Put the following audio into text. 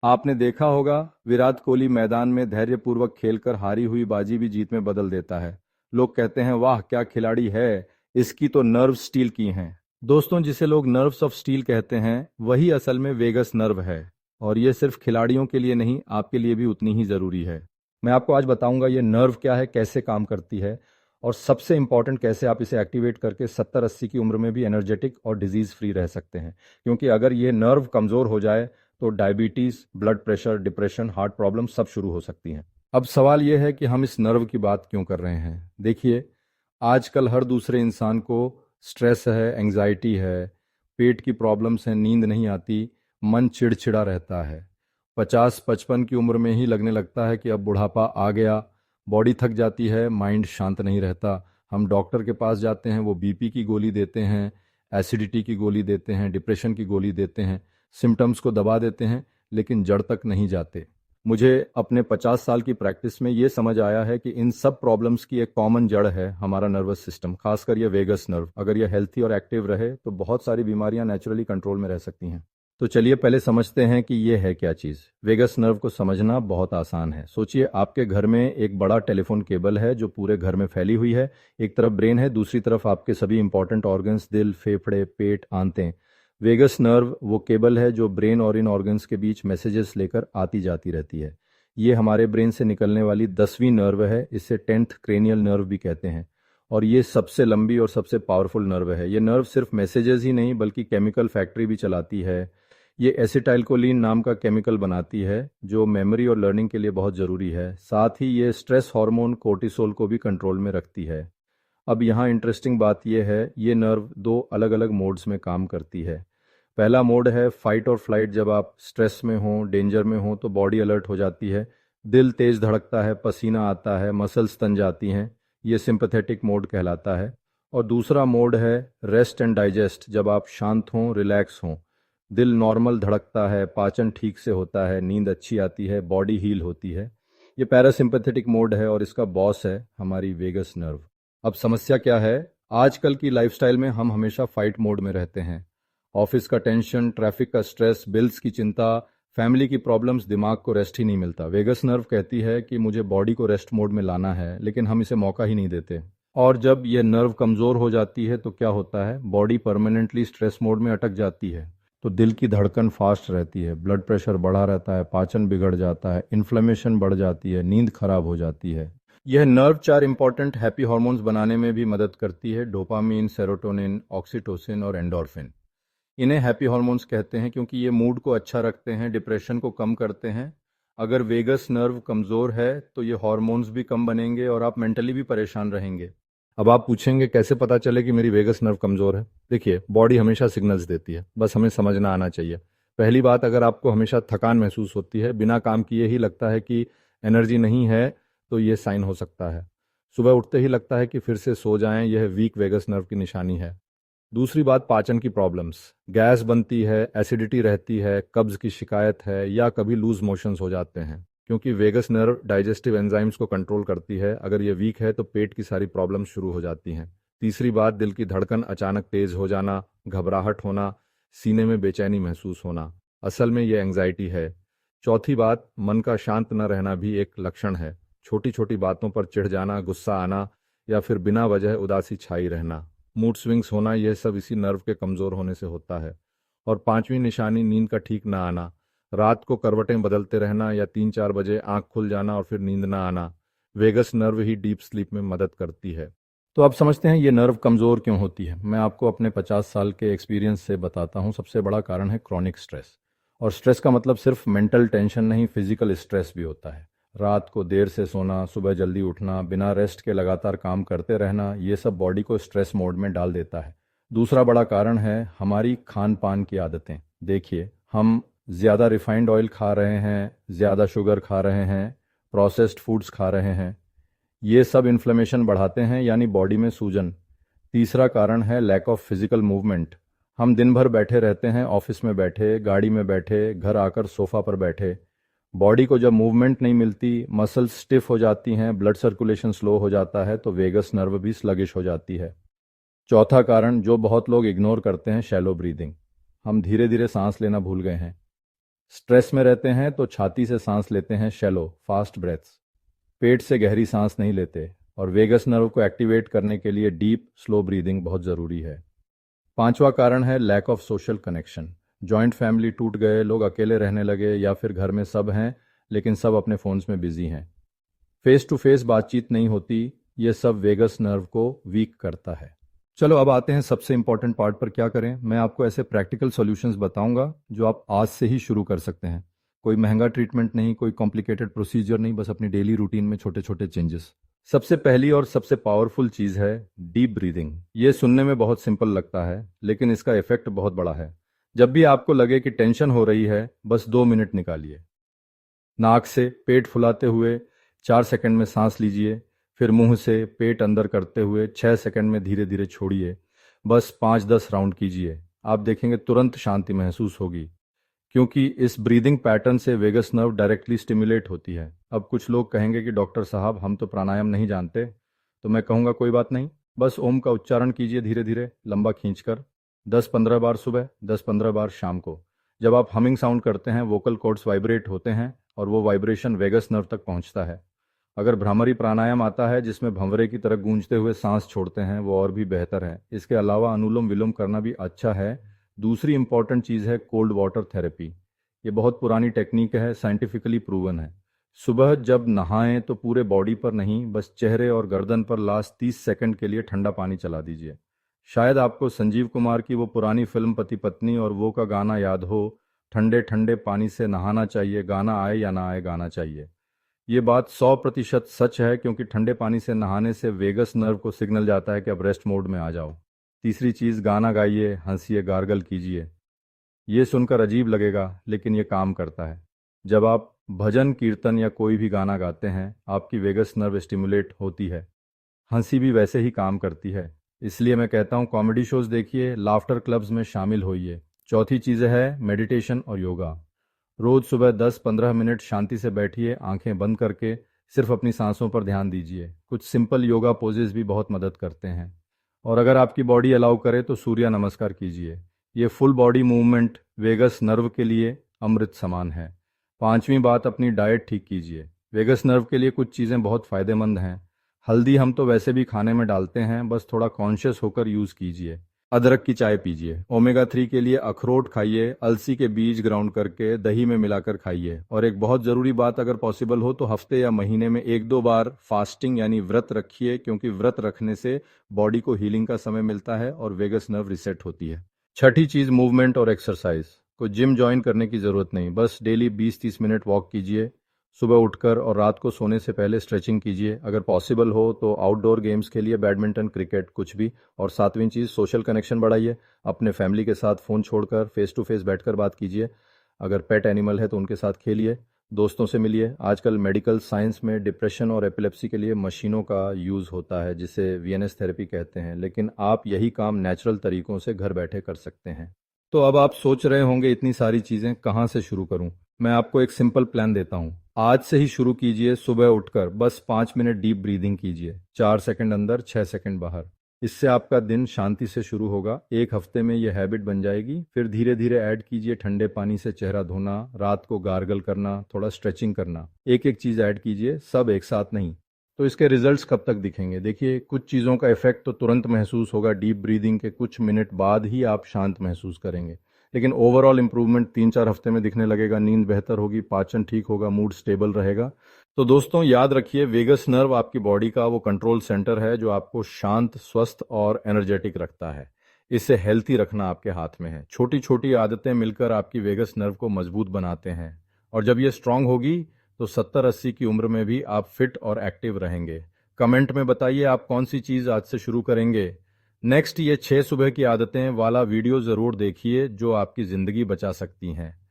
आपने देखा होगा, विराट कोहली मैदान में धैर्यपूर्वक खेलकर हारी हुई बाजी भी जीत में बदल देता है। लोग कहते हैं, वाह क्या खिलाड़ी है, इसकी तो नर्व स्टील की हैं। दोस्तों, जिसे लोग नर्व्स ऑफ स्टील कहते हैं, वही असल में वेगस नर्व है। और ये सिर्फ खिलाड़ियों के लिए नहीं, आपके लिए भी उतनी ही ज़रूरी है। मैं आपको आज बताऊंगा ये नर्व क्या है, कैसे काम करती है, और सबसे इंपॉर्टेंट कैसे आप इसे एक्टिवेट करके 70-80 की उम्र में भी एनर्जेटिक और डिजीज़ फ्री रह सकते हैं। क्योंकि अगर ये नर्व कमज़ोर हो जाए तो diabetes, blood pressure, depression, heart problem सब शुरू हो सकती हैं। अब सवाल यह है कि हम इस नर्व की बात क्यों कर रहे हैं। देखिए, आजकल हर दूसरे इंसान को स्ट्रेस है, एंजाइटी है, पेट की प्रॉब्लम्स हैं, नींद नहीं आती, मन चिड़चिड़ा रहता है। 50-55 की उम्र में ही लगने लगता है कि अब बुढ़ापा आ गया। बॉडी थक जाती है, माइंड शांत नहीं रहता। हम डॉक्टर के पास जाते हैं, वो बीपी की गोली देते हैं, एसिडिटी की गोली देते हैं, डिप्रेशन की गोली देते हैं, सिम्टम्स को दबा देते हैं, लेकिन जड़ तक नहीं जाते। मुझे अपने 50 साल की प्रैक्टिस में ये समझ आया है कि इन सब प्रॉब्लम्स की एक कॉमन जड़ है हमारा नर्वस सिस्टम, खासकर ये वेगस नर्व। अगर ये हेल्थी और एक्टिव रहे तो बहुत सारी बीमारियां नेचुरली कंट्रोल में रह सकती हैं। तो चलिए पहले समझते हैं कि ये है क्या चीज़। वेगस नर्व को समझना बहुत आसान है। सोचिए, आपके घर में एक बड़ा टेलीफोन केबल है जो पूरे घर में फैली हुई है। एक तरफ ब्रेन है, दूसरी तरफ आपके सभी इंपॉर्टेंट ऑर्गन्स, दिल, फेफड़े, पेट, आंतें। वेगस नर्व वो केबल है जो ब्रेन और इन ऑर्गन्स के बीच मैसेजेस लेकर आती जाती रहती है। ये हमारे ब्रेन से निकलने वाली 10वीं नर्व है, इसे 10th क्रेनियल नर्व भी कहते हैं। और ये सबसे लंबी और सबसे पावरफुल नर्व है। ये नर्व सिर्फ मैसेजेस ही नहीं बल्कि केमिकल फैक्ट्री भी चलाती है। ये एसिटाइलकोलिन नाम का केमिकल बनाती है जो मेमोरी और लर्निंग के लिए बहुत ज़रूरी है। साथ ही ये स्ट्रेस हार्मोन कोर्टिसोल को भी कंट्रोल में रखती है। अब यहाँ इंटरेस्टिंग बात यह है, ये नर्व दो अलग अलग मोड्स में काम करती है। पहला मोड है फाइट और फ्लाइट। जब आप स्ट्रेस में हो, डेंजर में हो, तो बॉडी अलर्ट हो जाती है, दिल तेज धड़कता है, पसीना आता है, मसल्स तन जाती हैं। ये सिंपैथेटिक मोड कहलाता है। और दूसरा मोड है रेस्ट एंड डाइजेस्ट। जब आप शांत हों, रिलैक्स हों, दिल नॉर्मल धड़कता है, पाचन ठीक से होता है, नींद अच्छी आती है, बॉडी हील होती है। ये पैरासिम्पैथेटिक मोड है और इसका बॉस है हमारी वेगस नर्व। अब समस्या क्या है, आजकल की लाइफस्टाइल में हम हमेशा फाइट मोड में रहते हैं। ऑफिस का टेंशन, ट्रैफिक का स्ट्रेस, बिल्स की चिंता, फैमिली की प्रॉब्लम्स, दिमाग को रेस्ट ही नहीं मिलता। वेगस नर्व कहती है कि मुझे बॉडी को रेस्ट मोड में लाना है, लेकिन हम इसे मौका ही नहीं देते। और जब यह नर्व कमज़ोर हो जाती है तो क्या होता है, बॉडी परमानेंटली स्ट्रेस मोड में अटक जाती है। तो दिल की धड़कन फास्ट रहती है, ब्लड प्रेशर बढ़ा रहता है, पाचन बिगड़ जाता है, इन्फ्लेमेशन बढ़ जाती है, नींद खराब हो जाती है। यह नर्व चार इंपॉर्टेंट हैप्पी हार्मोन्स बनाने में भी मदद करती है: डोपामीन, सेरोटोनिन, ऑक्सीटोसिन और एंडोर्फिन। इन्हें हैप्पी हार्मोन्स कहते हैं क्योंकि ये मूड को अच्छा रखते हैं, डिप्रेशन को कम करते हैं। अगर वेगस नर्व कमज़ोर है तो ये हार्मोन्स भी कम बनेंगे और आप मेंटली भी परेशान रहेंगे। अब आप पूछेंगे, कैसे पता चले कि मेरी वेगस नर्व कमज़ोर है। देखिए, बॉडी हमेशा सिग्नल्स देती है, बस हमें समझना आना चाहिए। पहली बात, अगर आपको हमेशा थकान महसूस होती है, बिना काम किए ही लगता है कि एनर्जी नहीं है, तो ये साइन हो सकता है। सुबह उठते ही लगता है कि फिर से सो जाएं, यह वीक वेगस नर्व की निशानी है। दूसरी बात, पाचन की प्रॉब्लम्स, गैस बनती है, एसिडिटी रहती है, कब्ज की शिकायत है, या कभी लूज मोशंस हो जाते हैं। क्योंकि वेगस नर्व डाइजेस्टिव एंजाइम्स को कंट्रोल करती है, अगर ये वीक है तो पेट की सारी प्रॉब्लम्स शुरू हो जाती हैं। तीसरी बात, दिल की धड़कन अचानक तेज हो जाना, घबराहट होना, सीने में बेचैनी महसूस होना, असल में ये एंग्जाइटी है। चौथी बात, मन का शांत न रहना भी एक लक्षण है। छोटी छोटी बातों पर चिढ़ जाना, गुस्सा आना, या फिर बिना वजह उदासी छाई रहना, मूड स्विंग्स होना, यह सब इसी नर्व के कमज़ोर होने से होता है। और पांचवी निशानी, नींद का ठीक ना आना, रात को करवटें बदलते रहना या 3-4 बजे आंख खुल जाना और फिर नींद ना आना। वेगस नर्व ही डीप स्लीप में मदद करती है। तो अब समझते हैं ये नर्व कमज़ोर क्यों होती है। मैं आपको अपने 50 साल के एक्सपीरियंस से बताता हूँ। सबसे बड़ा कारण है क्रॉनिक स्ट्रेस। और स्ट्रेस का मतलब सिर्फ मेंटल टेंशन नहीं, फिजिकल स्ट्रेस भी होता है। रात को देर से सोना, सुबह जल्दी उठना, बिना रेस्ट के लगातार काम करते रहना, ये सब बॉडी को स्ट्रेस मोड में डाल देता है। दूसरा बड़ा कारण है हमारी खान पान की आदतें। देखिए, हम ज़्यादा रिफाइंड ऑयल खा रहे हैं, ज़्यादा शुगर खा रहे हैं, प्रोसेस्ड फूड्स खा रहे हैं। ये सब इन्फ्लेमेशन बढ़ाते हैं, यानी बॉडी में सूजन। तीसरा कारण है लैक ऑफ फिजिकल मूवमेंट। हम दिन भर बैठे रहते हैं, ऑफिस में बैठे, गाड़ी में बैठे, घर आकर सोफा पर बैठे। बॉडी को जब मूवमेंट नहीं मिलती, मसल्स स्टिफ हो जाती हैं, ब्लड सर्कुलेशन स्लो हो जाता है, तो वेगस नर्व भी स्लगिश हो जाती है। चौथा कारण जो बहुत लोग इग्नोर करते हैं, शैलो ब्रीदिंग। हम धीरे धीरे सांस लेना भूल गए हैं। स्ट्रेस में रहते हैं तो छाती से सांस लेते हैं शैलो फास्ट ब्रेथ्स, पेट से गहरी सांस नहीं लेते, और वेगस नर्व को एक्टिवेट करने के लिए डीप स्लो ब्रीदिंग बहुत ज़रूरी है। पांचवा कारण है lack of social connection. Joint family टूट गए, लोग अकेले रहने लगे, या फिर घर में सब हैं लेकिन सब अपने फ़ोन्स में बिजी हैं। फेस टू फेस बातचीत नहीं होती, ये सब वेगस नर्व को वीक करता है। चलो अब आते हैं सबसे इंपॉर्टेंट पार्ट पर। क्या करें? मैं आपको ऐसे प्रैक्टिकल सॉल्यूशंस बताऊंगा जो आप आज से ही शुरू कर सकते हैं। कोई महंगा ट्रीटमेंट नहीं, कोई कॉम्प्लिकेटेड प्रोसीजर नहीं, बस अपनी डेली रूटीन में छोटे छोटे चेंजेस। सबसे पहली और सबसे पावरफुल चीज़ है डीप ब्रीदिंग। ये सुनने में बहुत सिंपल लगता है लेकिन इसका इफेक्ट बहुत बड़ा है। जब भी आपको लगे कि टेंशन हो रही है, बस 2 मिनट निकालिए। नाक से पेट फुलाते हुए 4 सेकंड में सांस लीजिए, फिर मुंह से पेट अंदर करते हुए 6 सेकंड में धीरे धीरे छोड़िए। बस 5-10 राउंड कीजिए, आप देखेंगे तुरंत शांति महसूस होगी, क्योंकि इस ब्रीदिंग पैटर्न से वेगस नर्व डायरेक्टली स्टिमुलेट होती है। अब कुछ लोग कहेंगे कि डॉक्टर साहब हम तो प्राणायाम नहीं जानते, तो मैं कहूँगा कोई बात नहीं, बस ओम का उच्चारण कीजिए धीरे धीरे लंबा खींचकर, 10-15 बार सुबह, 10-15 बार शाम को। जब आप हमिंग साउंड करते हैं, वोकल कॉर्ड्स वाइब्रेट होते हैं और वो वाइब्रेशन वेगस नर्व तक पहुंचता है। अगर भ्रामरी प्राणायाम आता है जिसमें भंवरे की तरह गूंजते हुए सांस छोड़ते हैं, वो और भी बेहतर है। इसके अलावा अनुलोम विलोम करना भी अच्छा है। दूसरी इंपॉर्टेंट चीज़ है कोल्ड वाटर थेरेपी। ये बहुत पुरानी टेक्निक है, साइंटिफिकली प्रूवन है। सुबह जब नहाएं तो पूरे बॉडी पर नहीं, बस चेहरे और गर्दन पर लास्ट 30 सेकंड के लिए ठंडा पानी चला दीजिए। शायद आपको संजीव कुमार की वो पुरानी फिल्म पति पत्नी और वो का गाना याद हो, ठंडे ठंडे पानी से नहाना चाहिए, गाना आए या ना आए गाना चाहिए। ये बात 100% सच है, क्योंकि ठंडे पानी से नहाने से वेगस नर्व को सिग्नल जाता है कि अब रेस्ट मोड में आ जाओ। तीसरी चीज़, गाना गाइए, हंसिए, गार्गल कीजिए। ये सुनकर अजीब लगेगा लेकिन ये काम करता है। जब आप भजन कीर्तन या कोई भी गाना गाते हैं, आपकी वेगस नर्व स्टिमुलेट होती है। हंसी भी वैसे ही काम करती है। इसलिए मैं कहता हूँ कॉमेडी शोज देखिए, लाफ्टर क्लब्स में शामिल होइए। चौथी चीज़ है मेडिटेशन और योगा। रोज सुबह 10-15 मिनट शांति से बैठिए, आंखें बंद करके सिर्फ अपनी सांसों पर ध्यान दीजिए। कुछ सिंपल योगा पोजेज भी बहुत मदद करते हैं। और अगर आपकी बॉडी अलाउ करे तो सूर्य नमस्कार कीजिए। ये full body movement vagus nerve के लिए अमृत समान है। पांचवी बात, अपनी डाइट ठीक कीजिए। वेगस नर्व के लिए कुछ चीज़ें बहुत फ़ायदेमंद हैं। हल्दी हम तो वैसे भी खाने में डालते हैं, बस थोड़ा कॉन्शियस होकर यूज़ कीजिए। अदरक की चाय पीजिए। ओमेगा 3 के लिए अखरोट खाइए, अलसी के बीज ग्राउंड करके दही में मिलाकर खाइए। और एक बहुत ज़रूरी बात, अगर पॉसिबल हो तो हफ्ते या महीने में 1-2 बार फास्टिंग यानी व्रत रखिए, क्योंकि व्रत रखने से बॉडी को हीलिंग का समय मिलता है और वेगस नर्व रिसेट होती है। छठी चीज़, मूवमेंट और एक्सरसाइज। कोई जिम ज्वाइन करने की ज़रूरत नहीं, बस डेली 20-30 मिनट वॉक कीजिए। सुबह उठकर और रात को सोने से पहले स्ट्रेचिंग कीजिए। अगर पॉसिबल हो तो आउटडोर गेम्स खेलिए, बैडमिंटन, क्रिकेट, कुछ भी। और सातवीं चीज़, सोशल कनेक्शन बढ़ाइए। अपने फैमिली के साथ फ़ोन छोड़कर फेस टू फेस बैठकर बात कीजिए। अगर पेट एनिमल है तो उनके साथ खेलिए, दोस्तों से मिलिए। आजकल मेडिकल साइंस में डिप्रेशन और एपिलेप्सी के लिए मशीनों का यूज़ होता है, जिसे वीएनएस थेरेपी कहते हैं, लेकिन आप यही काम नेचुरल तरीकों से घर बैठे कर सकते हैं। तो अब आप सोच रहे होंगे इतनी सारी चीज़ें कहाँ से शुरू करूँ? मैं आपको एक सिंपल प्लान देता हूँ। आज से ही शुरू कीजिए। सुबह उठकर बस 5 मिनट डीप ब्रीदिंग कीजिए, 4 सेकंड अंदर, 6 सेकंड बाहर। इससे आपका दिन शांति से शुरू होगा। एक हफ्ते में यह हैबिट बन जाएगी। फिर धीरे धीरे ऐड कीजिए ठंडे पानी से चेहरा धोना, रात को गार्गल करना, थोड़ा स्ट्रेचिंग करना। एक एक चीज़ ऐड कीजिए, सब एक साथ नहीं। तो इसके रिजल्ट्स कब तक दिखेंगे? देखिए, कुछ चीज़ों का इफेक्ट तो तुरंत महसूस होगा, डीप ब्रीदिंग के कुछ मिनट बाद ही आप शांत महसूस करेंगे। लेकिन ओवरऑल इंप्रूवमेंट 3-4 हफ्ते में दिखने लगेगा। नींद बेहतर होगी, पाचन ठीक होगा, मूड स्टेबल रहेगा। तो दोस्तों याद रखिए, वेगस नर्व आपकी बॉडी का वो कंट्रोल सेंटर है जो आपको शांत, स्वस्थ और एनर्जेटिक रखता है। इसे हेल्थी रखना आपके हाथ में है। छोटी छोटी आदतें मिलकर आपकी वेगस नर्व को मजबूत बनाते हैं, और जब ये स्ट्रांग होगी तो 70-80 की उम्र में भी आप फिट और एक्टिव रहेंगे। कमेंट में बताइए आप कौन सी चीज़ आज से शुरू करेंगे। नेक्स्ट ये 6 सुबह की आदतें वाला वीडियो ज़रूर देखिए, जो आपकी ज़िंदगी बचा सकती हैं।